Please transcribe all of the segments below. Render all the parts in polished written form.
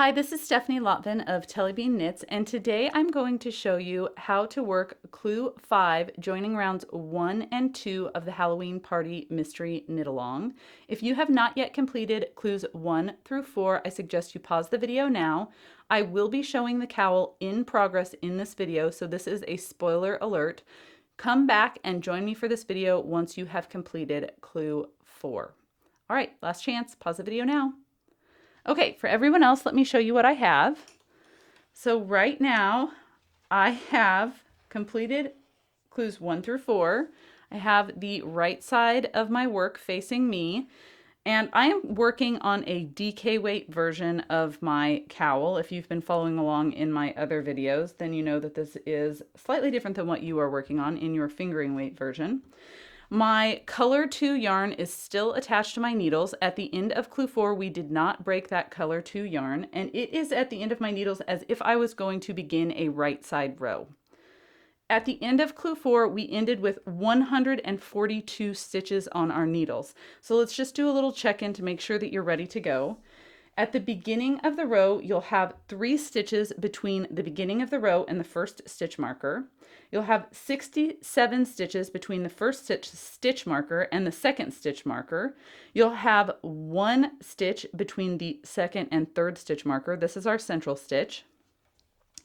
Hi, this is Stephanie Lotvin of Tellybean Knits, and today I'm going to show you how to work Clue 5, joining rounds 1 and 2 of the Halloween Party Mystery Knit Along. If you have not yet completed Clues 1 through 4, I suggest you pause the video now. I will be showing the cowl in progress in this video, so this is a spoiler alert. Come back and join me for this video once you have completed Clue 4. All right, last chance, pause the video now. Okay, for everyone else, let me show you what I have. So right now, I have completed clues 1 through 4. I have the right side of my work facing me, and I am working on a DK weight version of my cowl. If you've been following along in my other videos, then you know that this is slightly different than what you are working on in your fingering weight version. My color 2 yarn is still attached to my needles. At the end of clue 4, we did not break that color 2 yarn, and it is at the end of my needles as if I was going to begin a right side row. At the end of clue 4, we ended with 142 stitches on our needles. So let's just do a little check-in to make sure that you're ready to go. At the beginning of the row, you'll have 3 stitches between the beginning of the row and the first stitch marker. You'll have 67 stitches between the first stitch marker and the second stitch marker. You'll have 1 stitch between the second and third stitch marker. This is our central stitch.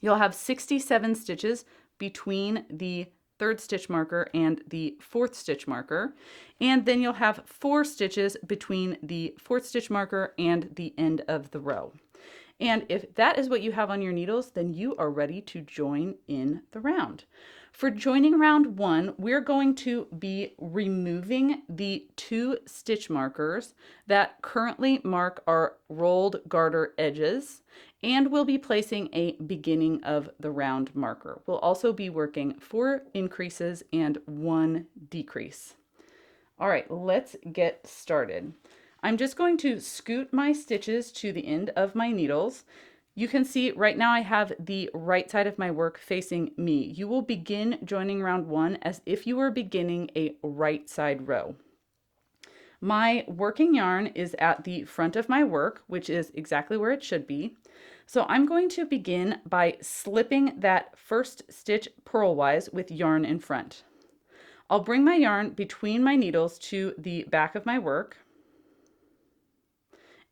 You'll have 67 stitches between the third stitch marker and the fourth stitch marker, and then you'll have 4 stitches between the fourth stitch marker and the end of the row. And if that is what you have on your needles, then you are ready to join in the round. For joining round 1, we're going to be removing the 2 stitch markers that currently mark our rolled garter edges, and we'll be placing a beginning of the round marker. We'll also be working 4 increases and 1 decrease. All right, let's get started. I'm just going to scoot my stitches to the end of my needles. You can see right now I have the right side of my work facing me. You will begin joining round 1 as if you were beginning a right side row. My working yarn is at the front of my work, which is exactly where it should be. So I'm going to begin by slipping that first stitch purlwise with yarn in front. I'll bring my yarn between my needles to the back of my work.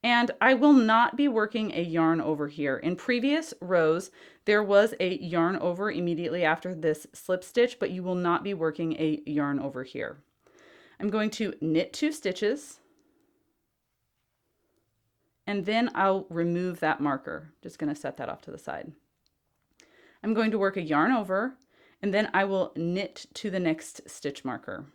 And I will not be working a yarn over here. In previous rows, there was a yarn over immediately after this slip stitch, but you will not be working a yarn over here. I'm going to knit 2 stitches, and then I'll remove that marker. Just going to set that off to the side. I'm going to work a yarn over, and then I will knit to the next stitch marker.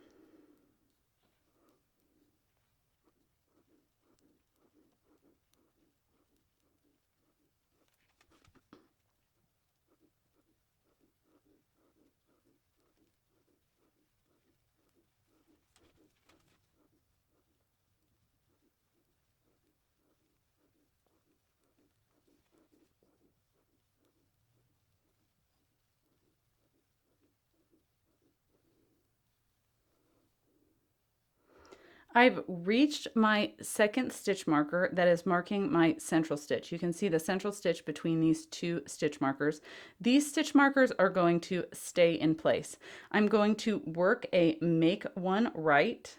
I've reached my second stitch marker that is marking my central stitch. You can see the central stitch between these 2 stitch markers. These stitch markers are going to stay in place. I'm going to work a make 1 right,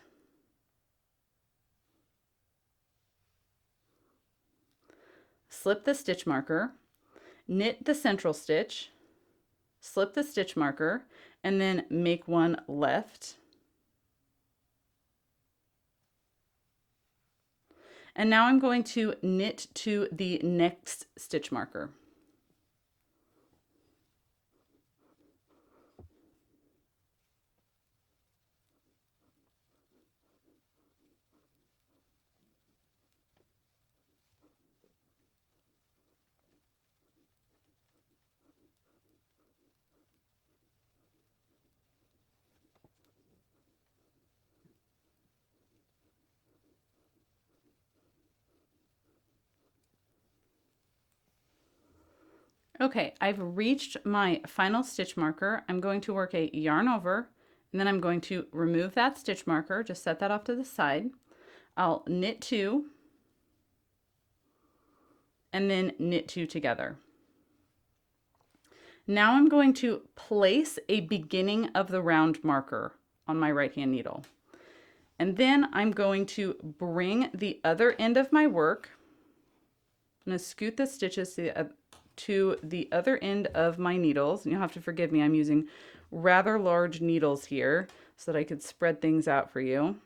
slip the stitch marker, knit the central stitch, slip the stitch marker, and then make 1 left. And now I'm going to knit to the next stitch marker. Okay, I've reached my final stitch marker. I'm going to work a yarn over, and then I'm going to remove that stitch marker, just set that off to the side. I'll knit 2, and then knit 2 together. Now I'm going to place a beginning of the round marker on my right hand needle. And then I'm going to bring the other end of my work. I'm going to scoot the stitches to the other end of my needles. And you'll have to forgive me, I'm using rather large needles here so that I could spread things out for you.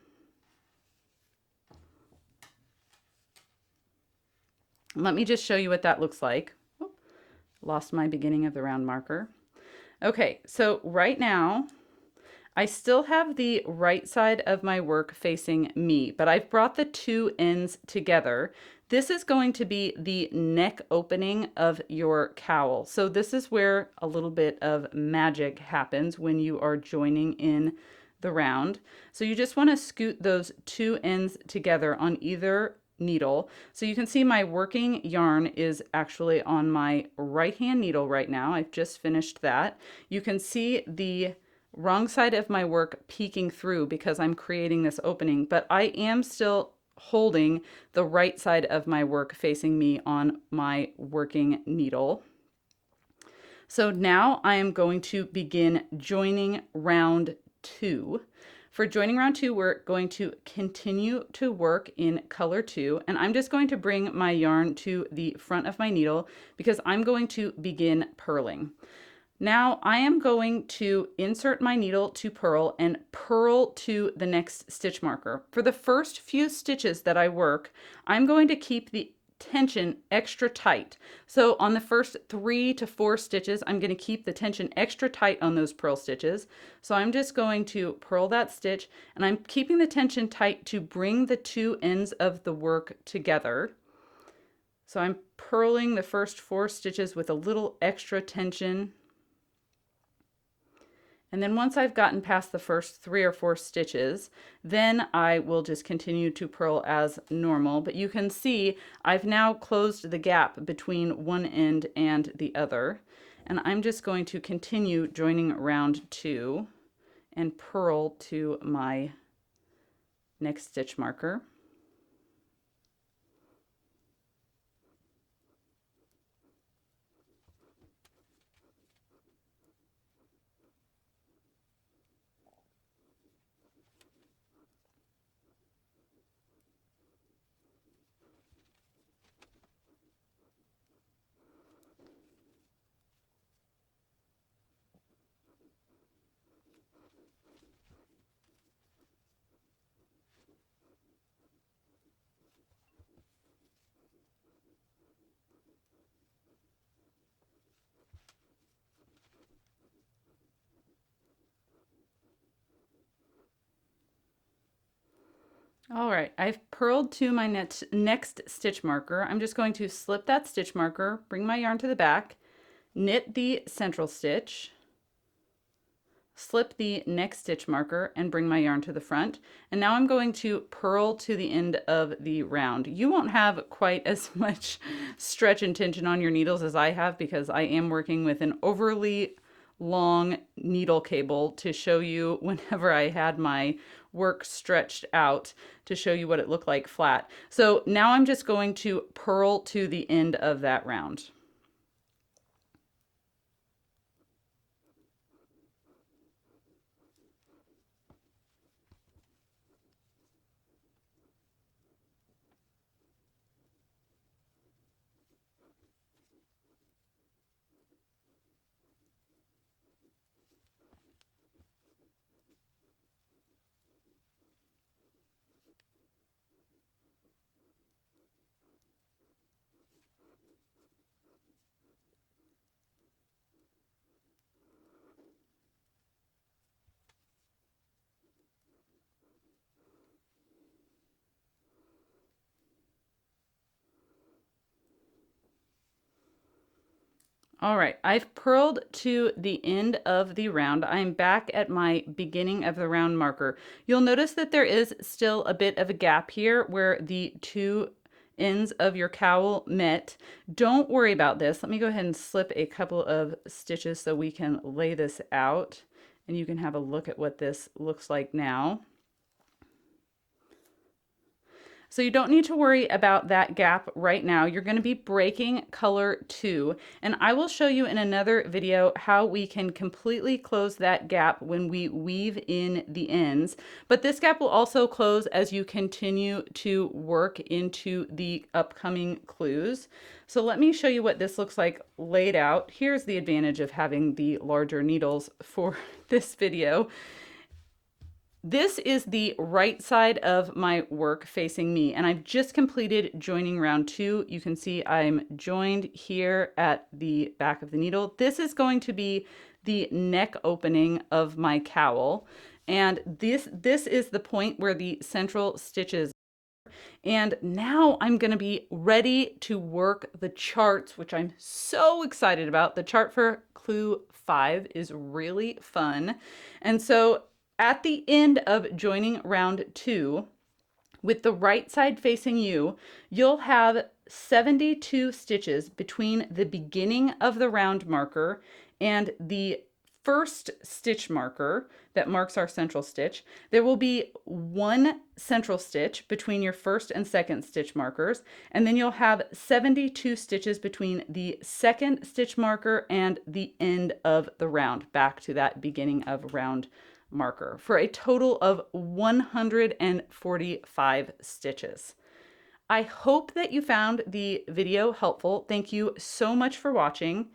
Let me just show you what that looks like. Oh, lost my beginning of the round marker. Okay, so right now, I still have the right side of my work facing me, but I've brought the 2 ends together. This is going to be the neck opening of your cowl. So this is where a little bit of magic happens when you are joining in the round. So you just want to scoot those 2 ends together on either needle. So you can see my working yarn is actually on my right hand needle right now. I've just finished that. You can see the wrong side of my work peeking through because I'm creating this opening, but I am still holding the right side of my work facing me on my working needle. So now I am going to begin joining round 2. For joining round 2, we're going to continue to work in color 2, and I'm just going to bring my yarn to the front of my needle because I'm going to begin purling. Now I am going to insert my needle to purl and purl to the next stitch marker. For the first few stitches that I work, I'm going to keep the tension extra tight. So on the first 3 to 4 stitches, I'm going to keep the tension extra tight on those purl stitches. So I'm just going to purl that stitch, and I'm keeping the tension tight to bring the 2 ends of the work together. So I'm purling the first 4 stitches with a little extra tension. And then once I've gotten past the first 3 or 4 stitches, then I will just continue to purl as normal. But you can see I've now closed the gap between one end and the other. And I'm just going to continue joining round 2 and purl to my next stitch marker. All right, I've purled to my next stitch marker. I'm just going to slip that stitch marker, bring my yarn to the back, knit the central stitch, slip the next stitch marker, and bring my yarn to the front. And now I'm going to purl to the end of the round. You won't have quite as much stretch and tension on your needles as I have because I am working with an overly long needle cable to show you whenever I had my work stretched out to show you what it looked like flat. So now I'm just going to purl to the end of that round. All right, I've purled to the end of the round. I'm back at my beginning of the round marker. You'll notice that there is still a bit of a gap here where the 2 ends of your cowl met. Don't worry about this. Let me go ahead and slip a couple of stitches so we can lay this out and you can have a look at what this looks like now. So you don't need to worry about that gap right now. You're going to be breaking color 2, and I will show you in another video how we can completely close that gap when we weave in the ends. But this gap will also close as you continue to work into the upcoming clues. So let me show you what this looks like laid out. Here's the advantage of having the larger needles for this video. This is the right side of my work facing me, and I've just completed joining round 2. You can see I'm joined here at the back of the needle. This is going to be the neck opening of my cowl, and this is the point where the central stitches. And now I'm going to be ready to work the charts, which I'm so excited about. The chart for clue 5 is really fun. And so at the end of joining round 2, with the right side facing you, you'll have 72 stitches between the beginning of the round marker and the first stitch marker that marks our central stitch. There will be one central stitch between your first and second stitch markers, and then you'll have 72 stitches between the second stitch marker and the end of the round, back to that beginning of round marker, for a total of 145 stitches. I hope that you found the video helpful. Thank you so much for watching.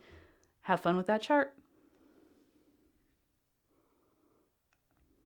Have fun with that chart.